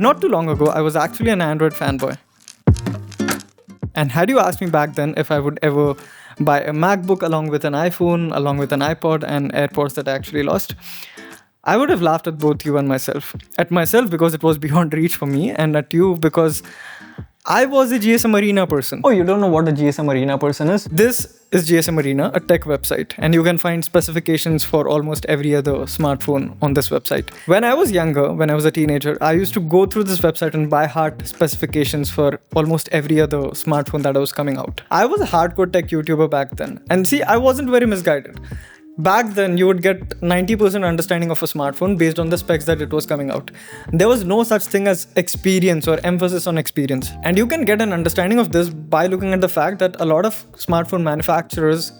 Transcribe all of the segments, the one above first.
Not too long ago, I was actually an Android fanboy. And had you asked me back then if I would ever buy a MacBook along with an iPhone, along with an iPod and AirPods that I actually lost, I would have laughed at both you and myself. At myself because it was beyond reach for me, and at you because I was a GSM Arena person. Oh, you don't know what a GSM Arena person is? This is GSM Arena, a tech website, and you can find specifications for almost every other smartphone on this website. When I was younger, when I was a teenager, I used to go through this website and buy heart specifications for almost every other smartphone that was coming out. I was a hardcore tech YouTuber back then, and see, I wasn't very misguided. Back then, you would get 90% understanding of a smartphone based on the specs that it was coming out. There was no such thing as experience or emphasis on experience. And you can get an understanding of this by looking at the fact that a lot of smartphone manufacturers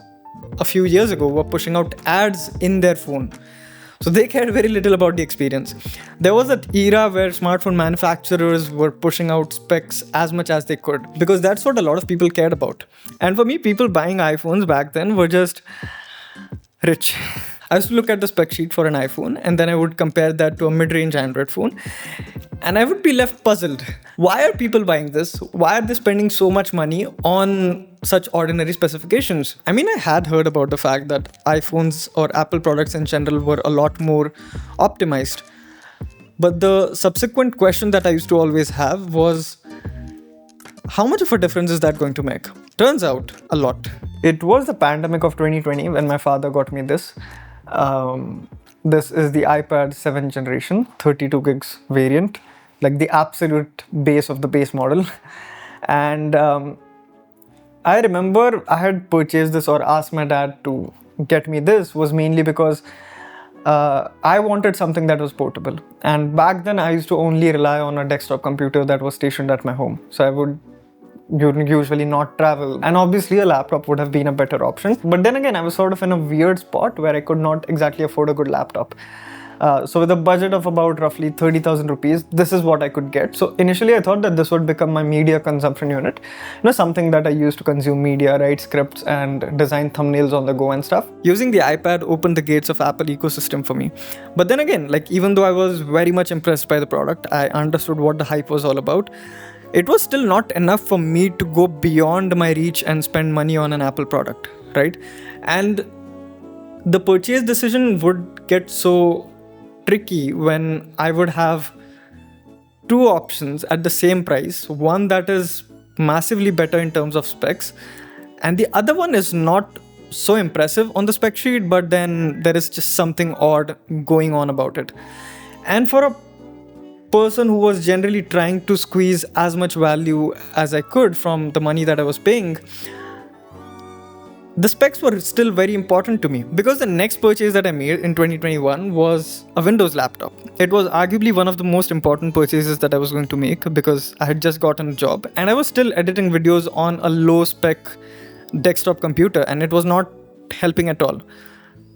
a few years ago were pushing out ads in their phone. So they cared very little about the experience. There was that era where smartphone manufacturers were pushing out specs as much as they could because that's what a lot of people cared about. And for me, people buying iPhones back then were just rich. I used to look at the spec sheet for an iPhone and then I would compare that to a mid-range Android phone and I would be left puzzled. Why are people buying this? Why are they spending so much money on such ordinary specifications? I mean, I had heard about the fact that iPhones or Apple products in general were a lot more optimized. But the subsequent question that I used to always have was, how much of a difference is that going to make? Turns out, a lot. It was the pandemic of 2020 when my father got me this. This is the iPad 7th generation, 32 gigs variant, like the absolute base of the base model. And I remember I had purchased this or asked my dad to get me this was mainly because I wanted something that was portable. And back then I used to only rely on a desktop computer that was stationed at my home. So I would usually not travel, and obviously a laptop would have been a better option, but then again I was sort of in a weird spot where I could not exactly afford a good laptop. So with a budget of about roughly 30,000 rupees, this is what I could get. So initially I thought that this would become my media consumption unit, something that I used to consume media, write scripts and design thumbnails on the go and stuff. Using the iPad opened the gates of Apple ecosystem for me. But then again, even though I was very much impressed by the product, I understood what the hype was all about, it was still not enough for me to go beyond my reach and spend money on an Apple product, right? And the purchase decision would get so tricky when I would have two options at the same price. One that is massively better in terms of specs, and the other one is not so impressive on the spec sheet, but then there is just something odd going on about it. And for a person who was generally trying to squeeze as much value as I could from the money that I was paying, the specs were still very important to me because the next purchase that I made in 2021 was a Windows laptop. It was arguably one of the most important purchases that I was going to make because I had just gotten a job and I was still editing videos on a low spec desktop computer and it was not helping at all.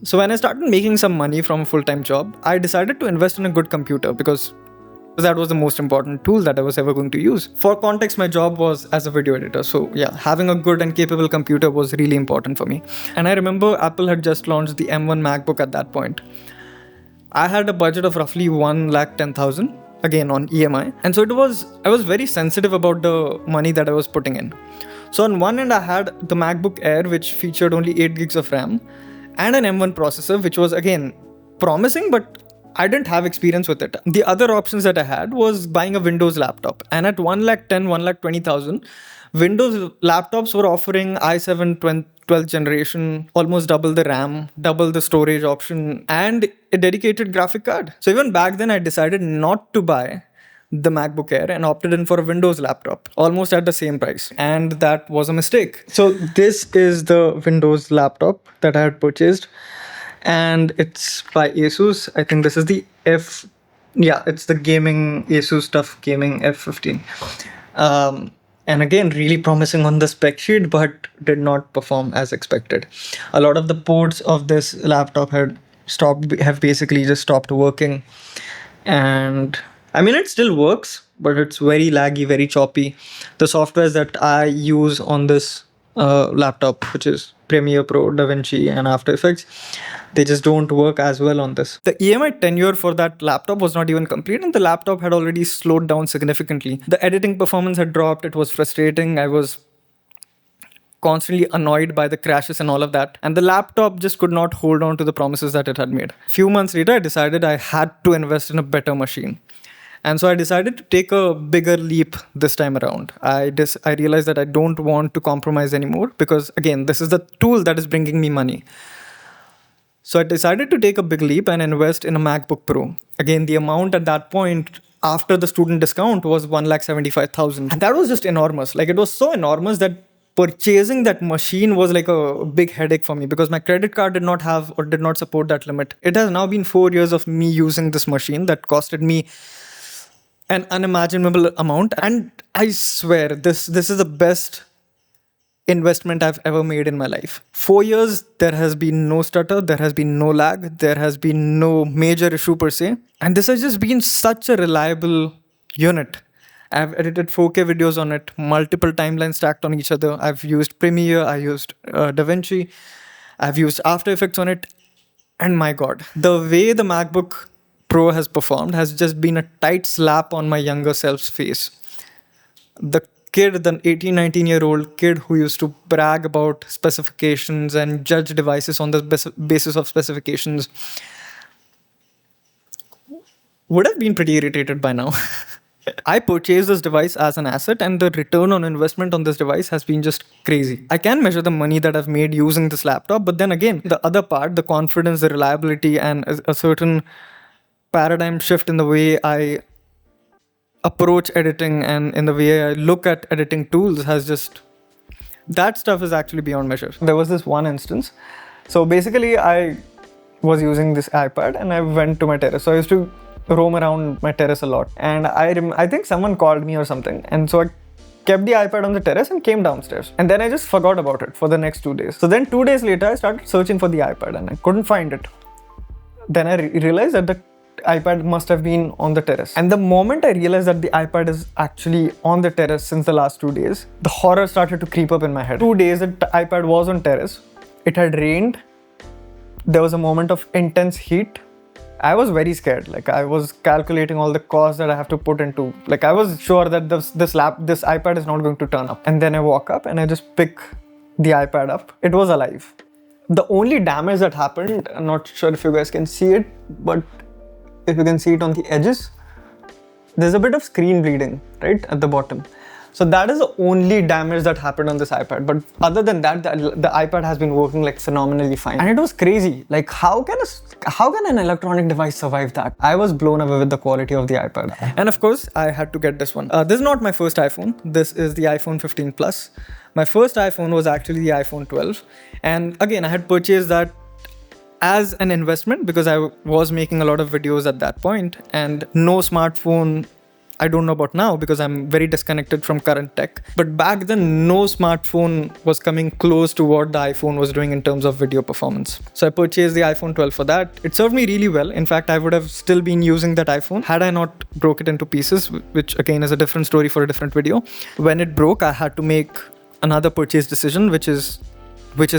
So when I started making some money from a full-time job, I decided to invest in a good computer because that was the most important tool that I was ever going to use. For context, my job was as a video editor. So yeah, having a good and capable computer was really important for me. And I remember Apple had just launched the M1 MacBook at that point. I had a budget of roughly 1,10,000, again on EMI. And so I was very sensitive about the money that I was putting in. So on one end, I had the MacBook Air, which featured only 8 gigs of RAM and an M1 processor, which was again promising, but I didn't have experience with it. The other options that I had was buying a Windows laptop. And at 1,20,000, Windows laptops were offering i7 12th generation, almost double the RAM, double the storage option, and a dedicated graphic card. So even back then, I decided not to buy the MacBook Air and opted in for a Windows laptop, almost at the same price. And that was a mistake. So this is the Windows laptop that I had purchased. And it's by Asus. I think this is the it's the gaming Asus TUF Gaming F15. And again, really promising on the spec sheet, but did not perform as expected. A lot of the ports of this laptop have basically just stopped working. And I mean, it still works, but it's very laggy, very choppy. The softwares that I use on this laptop, which is Premiere Pro, DaVinci, and After Effects. They just don't work as well on this. The EMI tenure for that laptop was not even complete, and the laptop had already slowed down significantly. The editing performance had dropped. It was frustrating. I was constantly annoyed by the crashes and all of that. And the laptop just could not hold on to the promises that it had made. Few months later, I decided I had to invest in a better machine. And so I decided to take a bigger leap this time around. I realized that I don't want to compromise anymore because, again, this is the tool that is bringing me money. So I decided to take a big leap and invest in a MacBook Pro. Again, the amount at that point after the student discount was 1,75,000. And that was just enormous. Like, it was so enormous that purchasing that machine was like a big headache for me because my credit card did not have or did not support that limit. It has now been 4 years of me using this machine that costed me an unimaginable amount. And I swear, this is the best investment I've ever made in my life. 4 years, there has been no stutter, there has been no lag, there has been no major issue per se. And this has just been such a reliable unit. I've edited 4K videos on it, multiple timelines stacked on each other. I've used Premiere, I used DaVinci, I've used After Effects on it. And my God, the way the MacBook Pro has performed has just been a tight slap on my younger self's face. The 18, 19-year-old kid who used to brag about specifications and judge devices on the basis of specifications would have been pretty irritated by now. I purchased this device as an asset, and the return on investment on this device has been just crazy. I can measure the money that I've made using this laptop, but then again, the other part, the confidence, the reliability, and a certain paradigm shift in the way I approach editing and in the way I look at editing tools has just... that stuff is actually beyond measure. There was this one instance. So basically, I was using this iPad and I went to my terrace. So I used to roam around my terrace a lot, and I think someone called me or something, and so I kept the iPad on the terrace and came downstairs, and then I just forgot about it for the next 2 days. So then 2 days later I started searching for the iPad and I couldn't find it. Then I realized that the iPad must have been on the terrace, and the moment I realized that the iPad is actually on the terrace since the last 2 days, the horror started to creep up in my head. 2 days that the iPad was on terrace, it had rained, there was a moment of intense heat. I was very scared. Like, I was calculating all the costs that I have to put into. Like, I was sure that this iPad is not going to turn up. And then I walk up and I just pick the iPad up. It was alive. The only damage that happened, I'm not sure if you guys can see it, but if you can see it on the edges, there's a bit of screen bleeding right at the bottom. So that is the only damage that happened on this iPad. But other than that, the iPad has been working like phenomenally fine. And it was crazy. Like, how can an electronic device survive that? I was blown away with the quality of the iPad. And of course, I had to get this one. This is not my first iPhone. This is the iPhone 15 Plus. My first iPhone was actually the iPhone 12. And again, I had purchased that as an investment because I was making a lot of videos at that point, and no smartphone, I don't know about now because I'm very disconnected from current tech. But back then, no smartphone was coming close to what the iPhone was doing in terms of video performance. So I purchased the iPhone 12 for that. It served me really well. In fact, I would have still been using that iPhone had I not broke it into pieces, which again is a different story for a different video. When it broke, I had to make another purchase decision, which is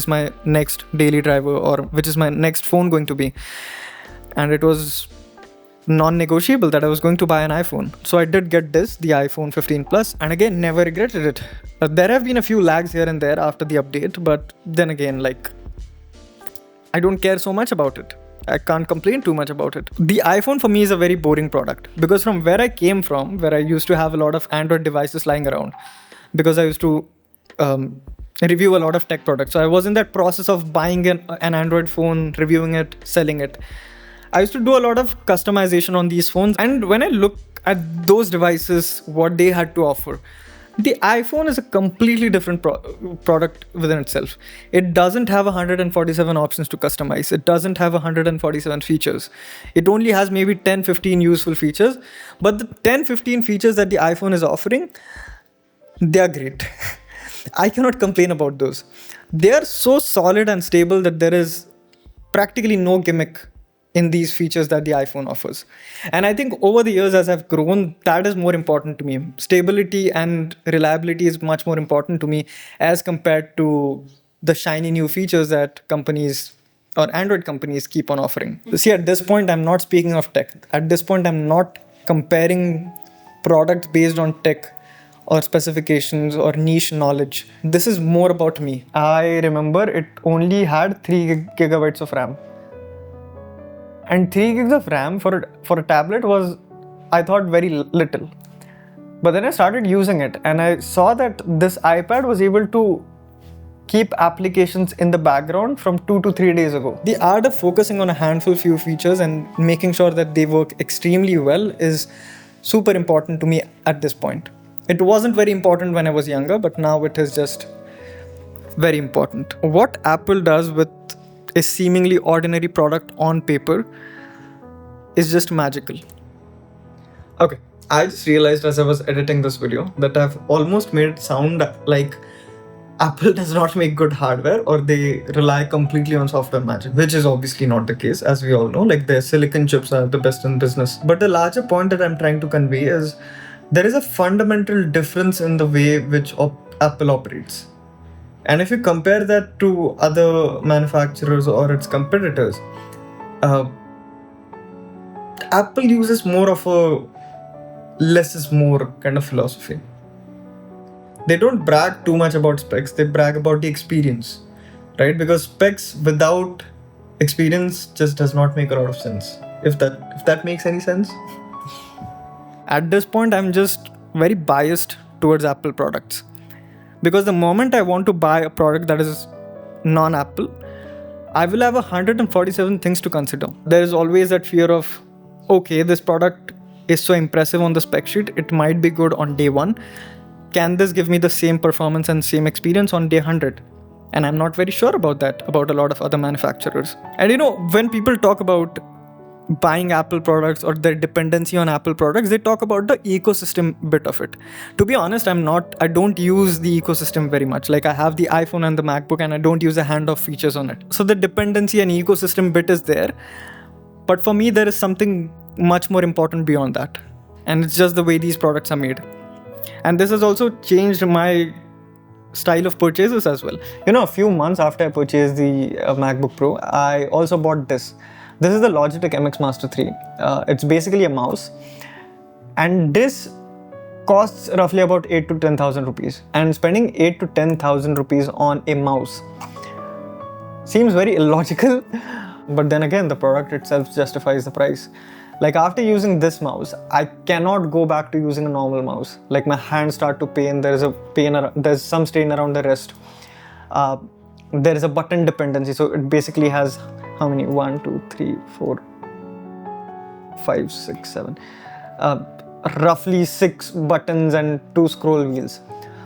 my next daily driver, or which is my next phone going to be. And it was non-negotiable that I was going to buy an iPhone. So I did get the iPhone 15 Plus, and again, never regretted it. There have been a few lags here and there after the update, but then again, like, I don't care so much about it. I can't complain too much about it. The iPhone for me is a very boring product because from where I came from, where I used to have a lot of Android devices lying around, because I used to review a lot of tech products. So I was in that process of buying an Android phone, reviewing it, selling it. I used to do a lot of customization on these phones. And when I look at those devices, what they had to offer, the iPhone is a completely different product within itself. It doesn't have 147 options to customize. It doesn't have 147 features. It only has maybe 10-15 useful features. But the 10-15 features that the iPhone is offering, they are great. I cannot complain about those. They are so solid and stable that there is practically no gimmick in these features that the iPhone offers. And I think over the years, as I've grown, that is more important to me. Stability and reliability is much more important to me as compared to the shiny new features that companies or Android companies keep on offering. See, at this point, I'm not speaking of tech. At this point, I'm not comparing products based on tech or specifications or niche knowledge. This is more about me. I remember it only had 3 gigabytes of RAM. And 3 gigs of RAM for a tablet was, I thought, very little. But then I started using it and I saw that this iPad was able to keep applications in the background from 2 to 3 days ago. The art of focusing on a handful few features and making sure that they work extremely well is super important to me at this point. It wasn't very important when I was younger, but now it is just very important. What Apple does with a seemingly ordinary product on paper is just magical. Okay, I just realized as I was editing this video that I've almost made it sound like Apple does not make good hardware or they rely completely on software magic, which is obviously not the case, as we all know. Like, their silicon chips are the best in business. But the larger point that I'm trying to convey is there is a fundamental difference in the way which Apple operates. And if you compare that to other manufacturers or its competitors, Apple uses more of a less is more kind of philosophy. They don't brag too much about specs, they brag about the experience, right? Because specs without experience just does not make a lot of sense. If that makes any sense. At this point, I'm just very biased towards Apple products. Because the moment I want to buy a product that is non-Apple, I will have 147 things to consider. There is always that fear of, okay, this product is so impressive on the spec sheet, it might be good on day 1. Can this give me the same performance and same experience on day 100? And I'm not very sure about that, about a lot of other manufacturers. And when people talk about buying Apple products or their dependency on Apple products, they talk about the ecosystem bit of it. To be honest, I don't use the ecosystem very much. Like, I have the iPhone and the MacBook and I don't use the handoff features on it. So the dependency and ecosystem bit is there. But for me, there is something much more important beyond that. And it's just the way these products are made. And this has also changed my style of purchases as well. A few months after I purchased the MacBook Pro, I also bought this. This is the Logitech MX Master 3. It's basically a mouse. And this costs roughly about 8 to 10,000 rupees. And spending 8 to 10,000 rupees on a mouse seems very illogical. But then again, the product itself justifies the price. Like, after using this mouse, I cannot go back to using a normal mouse. Like, my hands start to pain, there's some strain around the wrist. There is a button dependency, so it basically has how many? 1, 2, 3, 4, 5, 6, 7. Roughly 6 buttons and 2 scroll wheels.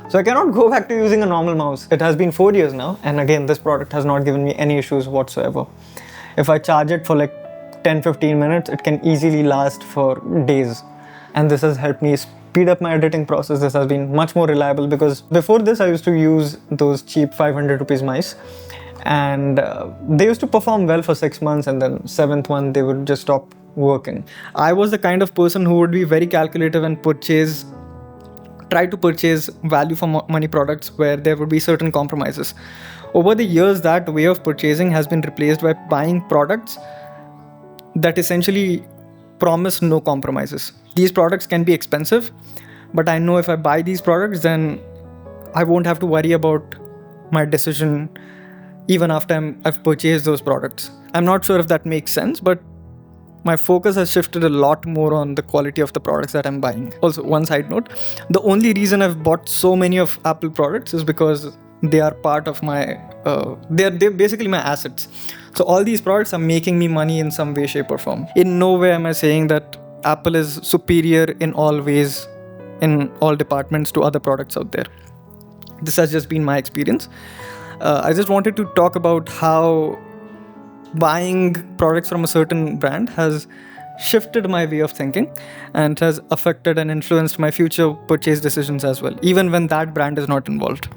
So I cannot go back to using a normal mouse. It has been 4 years now, and again, this product has not given me any issues whatsoever. If I charge it for like 10-15 minutes, it can easily last for days. And this has helped me speed up my editing process. This has been much more reliable, because before this I used to use those cheap 500 rupees mice, and they used to perform well for 6 months, and then 7th month they would just stop working. I was the kind of person who would be very calculative and try to purchase value for money products where there would be certain compromises. Over the years, that way of purchasing has been replaced by buying products that essentially promise no compromises. These products can be expensive, but I know if I buy these products, then I won't have to worry about my decision even after I've purchased those products. I'm not sure if that makes sense, but my focus has shifted a lot more on the quality of the products that I'm buying. Also, one side note, the only reason I've bought so many of Apple products is because they are part of my, they're basically my assets. So all these products are making me money in some way, shape or form. In no way am I saying that Apple is superior in all ways, in all departments to other products out there. This has just been my experience. I just wanted to talk about how buying products from a certain brand has shifted my way of thinking and has affected and influenced my future purchase decisions as well, even when that brand is not involved.